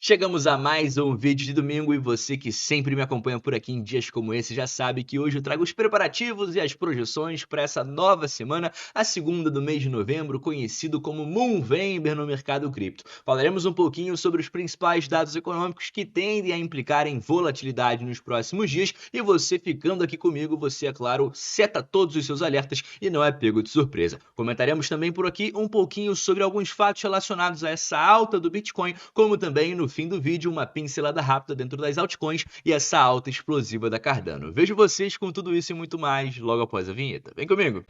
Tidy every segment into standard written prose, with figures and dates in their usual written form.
Chegamos a mais um vídeo de domingo e você que sempre me acompanha por aqui em dias como esse já sabe que hoje eu trago os preparativos e as projeções para essa nova semana, a segunda do mês de novembro, conhecido como Moonvember no mercado cripto. Falaremos um pouquinho sobre os principais dados econômicos que tendem a implicar em volatilidade nos próximos dias e você ficando aqui comigo, você, é claro, seta todos os seus alertas e não é pego de surpresa. Comentaremos também por aqui um pouquinho sobre alguns fatos relacionados a essa alta do Bitcoin, como também no fim do vídeo uma pincelada rápida dentro das altcoins e essa alta explosiva da Cardano. Vejo vocês com tudo isso e muito mais logo após a vinheta. Vem comigo!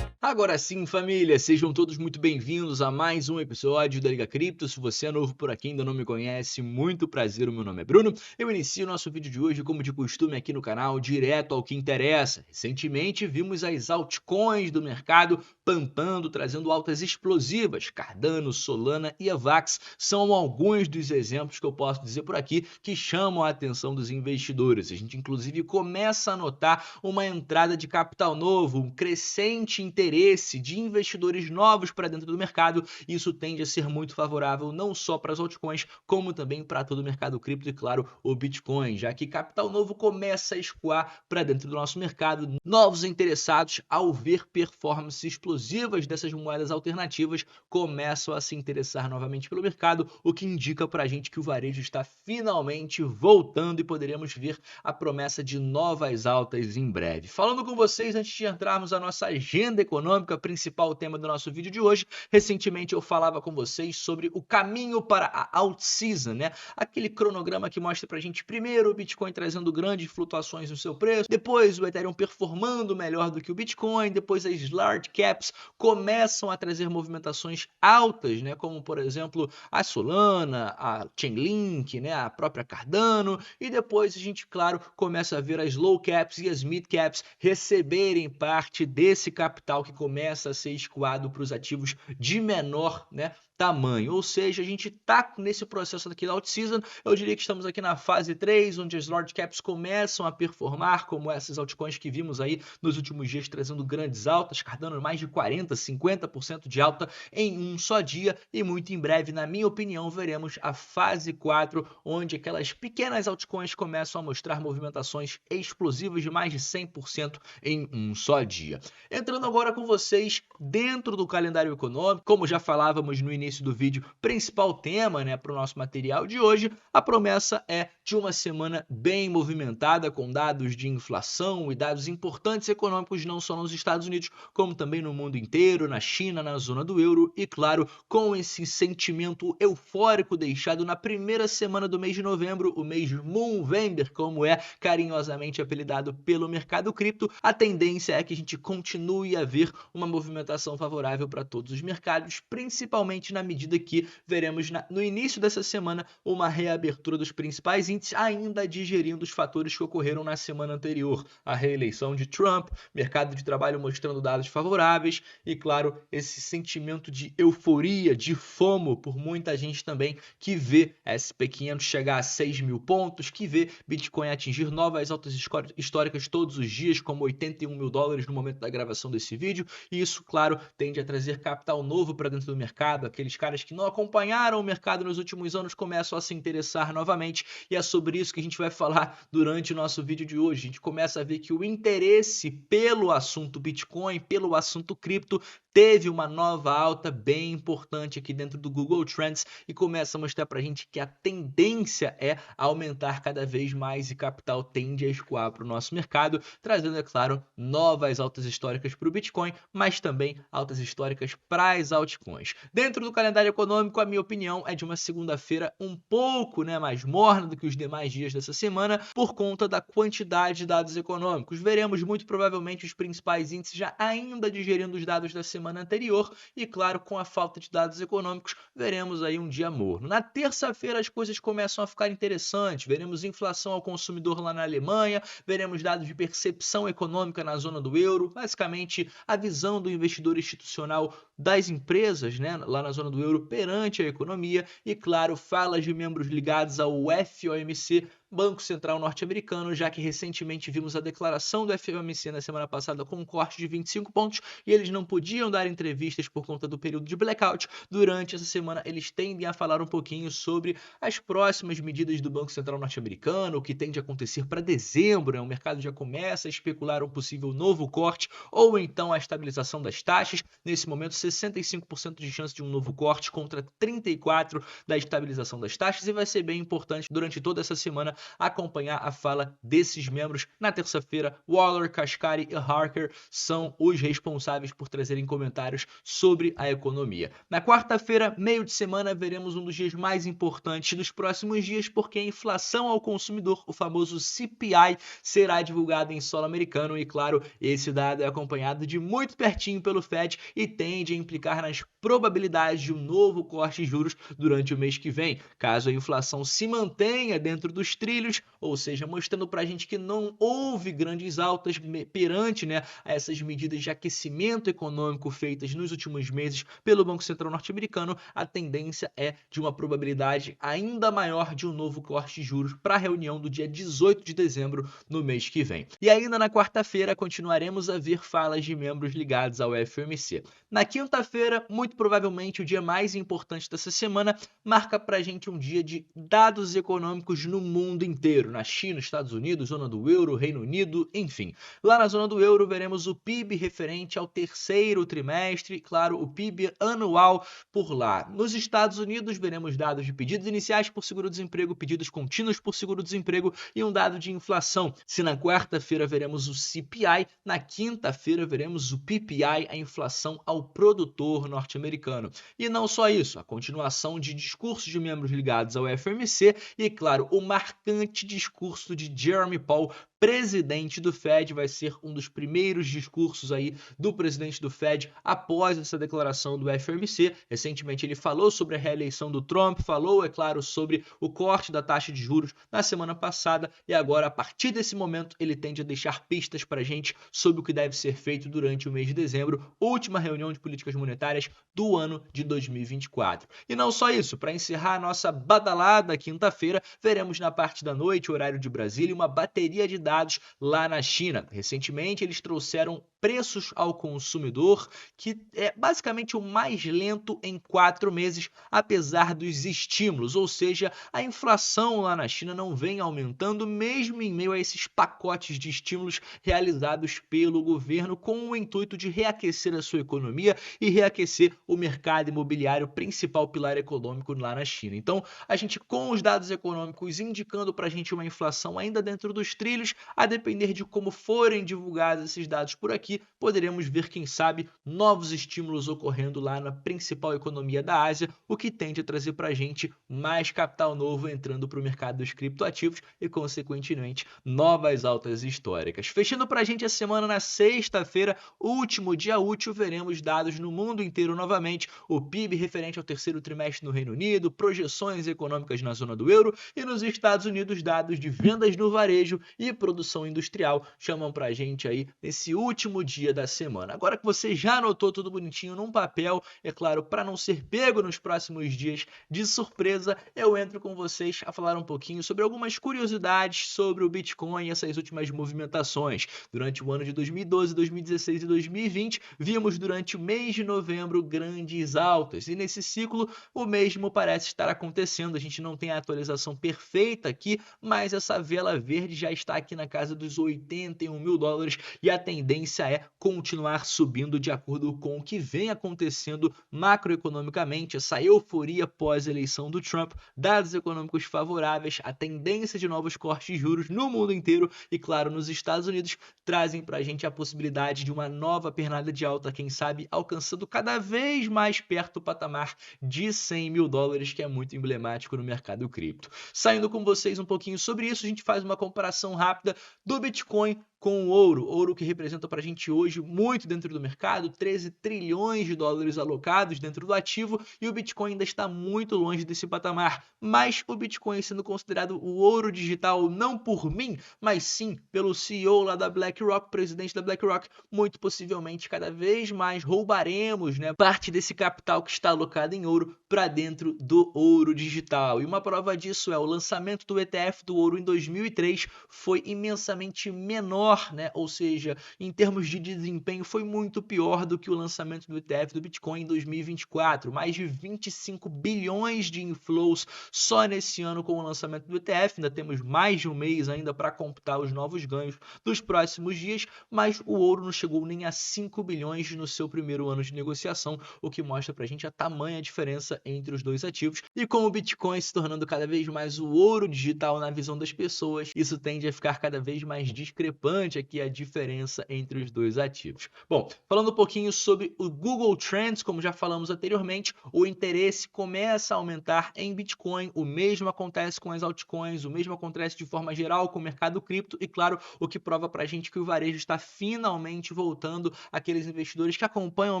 Agora sim, família, sejam todos muito bem-vindos a mais um episódio da Liga Cripto. Se você é novo por aqui e ainda não me conhece, muito prazer, o meu nome é Bruno. Eu inicio o nosso vídeo de hoje, como de costume aqui no canal, direto ao que interessa. Recentemente vimos as altcoins do mercado pampando, trazendo altas explosivas. Cardano, Solana e Avax são alguns dos exemplos que eu posso dizer por aqui que chamam a atenção dos investidores. A gente inclusive começa a notar uma entrada de capital novo, um crescente interesse de investidores novos para dentro do mercado. Isso tende a ser muito favorável não só para as altcoins, como também para todo o mercado cripto e, claro, o Bitcoin, já que capital novo começa a escoar para dentro do nosso mercado. Novos interessados, ao ver performances explosivas dessas moedas alternativas, começam a se interessar novamente pelo mercado, o que indica para a gente que o varejo está finalmente voltando e poderemos ver a promessa de novas altas em breve. Falando com vocês, antes de entrarmos na nossa agenda econômica, principal tema do nosso vídeo de hoje, recentemente eu falava com vocês sobre o caminho para a alt season, né? Aquele cronograma que mostra pra gente primeiro o Bitcoin trazendo grandes flutuações no seu preço, depois o Ethereum performando melhor do que o Bitcoin, depois as large caps começam a trazer movimentações altas, né? Como por exemplo a Solana, a Chainlink, né? A própria Cardano, e depois a gente, claro, começa a ver as low caps e as mid caps receberem parte desse capital que começa a ser escoado para os ativos de menor, né, tamanho. Ou seja, a gente está nesse processo aqui da alt-season. Eu diria que estamos aqui na fase 3, onde as large caps começam a performar, como essas altcoins que vimos aí nos últimos dias trazendo grandes altas, Cardano mais de 40%, 50% de alta em um só dia, e muito em breve, na minha opinião, veremos a fase 4, onde aquelas pequenas altcoins começam a mostrar movimentações explosivas de mais de 100% em um só dia. Entrando agora com vocês dentro do calendário econômico, como já falávamos no início do vídeo, principal tema, né, para o nosso material de hoje, a promessa é de uma semana bem movimentada, com dados de inflação e dados importantes econômicos não só nos Estados Unidos, como também no mundo inteiro, na China, na zona do euro e, claro, com esse sentimento eufórico deixado na primeira semana do mês de novembro, o mês Moonvember, como é carinhosamente apelidado pelo mercado cripto, a tendência é que a gente continue a ver uma movimentação favorável para todos os mercados, principalmente na medida que veremos no início dessa semana uma reabertura dos principais índices, ainda digerindo os fatores que ocorreram na semana anterior, a reeleição de Trump, mercado de trabalho mostrando dados favoráveis e, claro, esse sentimento de euforia, de FOMO por muita gente também que vê SP500 chegar a 6 mil pontos, que vê Bitcoin atingir novas altas históricas todos os dias, como 81 mil dólares no momento da gravação desse vídeo, e isso, claro, tende a trazer capital novo para dentro do mercado. Aqueles caras que não acompanharam o mercado nos últimos anos começam a se interessar novamente, e é sobre isso que a gente vai falar durante o nosso vídeo de hoje. A gente começa a ver que o interesse pelo assunto Bitcoin, pelo assunto cripto, teve uma nova alta bem importante aqui dentro do Google Trends e começa a mostrar pra gente que a tendência é aumentar cada vez mais e capital tende a escoar para o nosso mercado, trazendo, é claro, novas altas históricas para o Bitcoin, mas também altas históricas para as altcoins. Dentro do calendário econômico, a minha opinião é de uma segunda-feira um pouco, né, mais morna do que os demais dias dessa semana, por conta da quantidade de dados econômicos. Veremos muito provavelmente os principais índices já ainda digerindo os dados da semana anterior e, claro, com a falta de dados econômicos, veremos aí um dia morno. Na terça-feira as coisas começam a ficar interessantes, veremos inflação ao consumidor lá na Alemanha, veremos dados de percepção econômica na zona do euro, basicamente a visão do investidor institucional das empresas, né, lá na zona do euro perante a economia e, claro, falas de membros ligados ao FOMC Banco Central norte-americano, já que recentemente vimos a declaração do FOMC na semana passada com um corte de 25 pontos e eles não podiam dar entrevistas por conta do período de blackout. Durante essa semana, eles tendem a falar um pouquinho sobre as próximas medidas do Banco Central norte-americano, o que tende a acontecer para dezembro, né? O mercado já começa a especular um possível novo corte ou então a estabilização das taxas. Nesse momento, 65% de chance de um novo corte contra 34% da estabilização das taxas, e vai ser bem importante durante toda essa semana acompanhar a fala desses membros. Na terça-feira, Waller, Kashkari e Harker são os responsáveis por trazerem comentários sobre a economia. Na quarta-feira, meio de semana, veremos um dos dias mais importantes dos próximos dias, porque a inflação ao consumidor, o famoso CPI, será divulgado em solo americano e, claro, esse dado é acompanhado de muito pertinho pelo Fed e tende a implicar nas probabilidades de um novo corte de juros durante o mês que vem, caso a inflação se mantenha dentro dos trilhos, ou seja, mostrando para a gente que não houve grandes altas perante, né, essas medidas de aquecimento econômico feitas nos últimos meses pelo Banco Central norte-americano. A tendência é de uma probabilidade ainda maior de um novo corte de juros para a reunião do dia 18 de dezembro no mês que vem. E ainda na quarta-feira continuaremos a ver falas de membros ligados ao FOMC. Na quinta-feira, muito provavelmente o dia mais importante dessa semana, marca pra gente um dia de dados econômicos no mundo inteiro, na China, Estados Unidos, zona do euro, Reino Unido, enfim. Lá na zona do euro veremos o PIB referente ao terceiro trimestre, claro, o PIB anual por lá. Nos Estados Unidos veremos dados de pedidos iniciais por seguro-desemprego, pedidos contínuos por seguro-desemprego e um dado de inflação. Se na quarta-feira veremos o CPI, na quinta-feira veremos o PPI, a inflação ao produtor norte-americano. E não só isso, a continuação de discursos de membros ligados ao FOMC e, claro, o marcante discurso de Jerome Powell, presidente do Fed. Vai ser um dos primeiros discursos aí do presidente do Fed após essa declaração do FOMC. Recentemente ele falou sobre a reeleição do Trump, falou, é claro, sobre o corte da taxa de juros na semana passada e agora, a partir desse momento, ele tende a deixar pistas para a gente sobre o que deve ser feito durante o mês de dezembro, última reunião de políticas monetárias do ano de 2024. E não só isso, para encerrar a nossa badalada quinta-feira, veremos na parte da noite, horário de Brasília, uma bateria de dados lá na China. Recentemente eles trouxeram preços ao consumidor, que é basicamente o mais lento em 4 meses, apesar dos estímulos, ou seja, a inflação lá na China não vem aumentando, mesmo em meio a esses pacotes de estímulos realizados pelo governo com o intuito de reaquecer a sua economia e reaquecer o mercado imobiliário, principal pilar econômico lá na China. Então, a gente, com os dados econômicos indicando para a gente uma inflação ainda dentro dos trilhos, a depender de como forem divulgados esses dados por aqui, poderemos ver, quem sabe, novos estímulos ocorrendo lá na principal economia da Ásia, o que tende a trazer para a gente mais capital novo entrando para o mercado dos criptoativos e, consequentemente, novas altas históricas. Fechando para a gente a semana na sexta-feira, último dia útil, veremos dados no mundo inteiro novamente, o PIB referente ao terceiro trimestre no Reino Unido, projeções econômicas na zona do euro e nos Estados Unidos, dados de vendas no varejo e produção industrial chamam para a gente aí nesse último dia da semana. Agora que você já anotou tudo bonitinho num papel, é claro, para não ser pego nos próximos dias de surpresa, eu entro com vocês a falar um pouquinho sobre algumas curiosidades sobre o Bitcoin e essas últimas movimentações. Durante o ano de 2012, 2016 e 2020, vimos durante o mês de novembro grandes altas e nesse ciclo o mesmo parece estar acontecendo. A gente não tem a atualização perfeita aqui, mas essa vela verde já está aqui na casa dos 81 mil dólares e a tendência é continuar subindo de acordo com o que vem acontecendo macroeconomicamente, essa euforia pós-eleição do Trump, dados econômicos favoráveis, a tendência de novos cortes de juros no mundo inteiro e, claro, nos Estados Unidos, trazem para a gente a possibilidade de uma nova pernada de alta, quem sabe alcançando cada vez mais perto do patamar de 100 mil dólares, que é muito emblemático no mercado cripto. Saindo com vocês um pouquinho sobre isso, a gente faz uma comparação rápida do Bitcoin com o ouro. Ouro que representa para a gente hoje muito dentro do mercado, 13 trilhões de dólares alocados dentro do ativo, e o Bitcoin ainda está muito longe desse patamar. Mas o Bitcoin sendo considerado o ouro digital não por mim, mas sim pelo CEO lá da BlackRock, presidente da BlackRock, muito possivelmente cada vez mais roubaremos, né, parte desse capital que está alocado em ouro para dentro do ouro digital. E uma prova disso é o lançamento do ETF do ouro em 2003 foi imensamente menor, né? Ou seja, em termos de desempenho foi muito pior do que o lançamento do ETF do Bitcoin em 2024. Mais de 25 bilhões de inflows só nesse ano com o lançamento do ETF. Ainda temos mais de um mês ainda para computar os novos ganhos dos próximos dias, mas o ouro não chegou nem a 5 bilhões no seu primeiro ano de negociação, o que mostra pra gente a tamanha diferença entre os dois ativos. E com o Bitcoin se tornando cada vez mais o ouro digital na visão das pessoas, isso tende a ficar cada vez mais discrepante aqui a diferença entre os dois ativos. Bom, falando um pouquinho sobre o Google Trends, como já falamos anteriormente, o interesse começa a aumentar em Bitcoin, o mesmo acontece com as altcoins, o mesmo acontece de forma geral com o mercado cripto e, claro, o que prova pra gente que o varejo está finalmente voltando. Aqueles investidores que acompanham o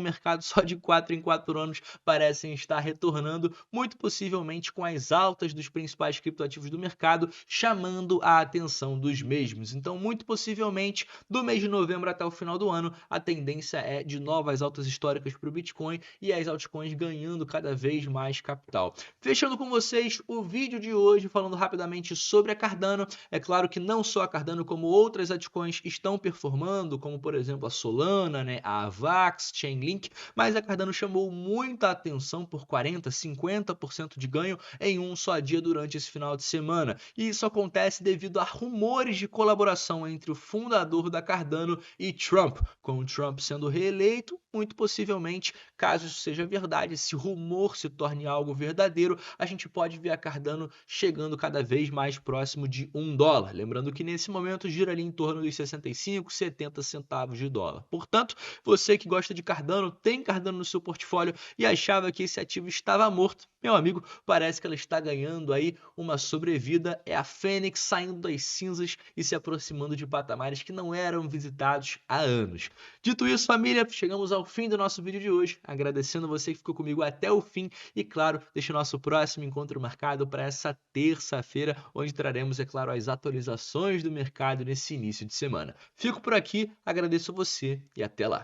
mercado só de 4 em 4 anos parecem estar retornando, muito possivelmente com as altas dos principais criptoativos do mercado chamando a atenção dos mesmos. Então, muito possivelmente, do mês de novembro até o final do ano, a tendência é de novas altas históricas para o Bitcoin e as altcoins ganhando cada vez mais capital. Fechando com vocês o vídeo de hoje, falando rapidamente sobre a Cardano. É claro que não só a Cardano, como outras altcoins estão performando, como por exemplo a Solana, né, a Avax, Chainlink, mas a Cardano chamou muita atenção por 40, 50% de ganho em um só dia durante esse final de semana. E isso acontece devido a rumores de colaboração entre o fundador da Cardano e Trump. Com o Trump sendo reeleito, muito possivelmente, caso isso seja verdade, esse rumor se torne algo verdadeiro, a gente pode ver a Cardano chegando cada vez mais próximo de $1. Lembrando que nesse momento gira ali em torno dos 65, 70 centavos de dólar. Portanto, você que gosta de Cardano, tem Cardano no seu portfólio e achava que esse ativo estava morto, meu amigo, parece que ela está ganhando aí uma sobrevida. É a Fênix saindo das cinzas e se aproximando de patamares que não eram visitados há anos. Dito isso, família, chegamos ao fim do nosso vídeo de hoje. Agradecendo você que ficou comigo até o fim e, claro, deixa o nosso próximo encontro marcado para essa terça-feira, onde traremos, é claro, as atualizações do mercado nesse início de semana. Fico por aqui, agradeço você e até lá.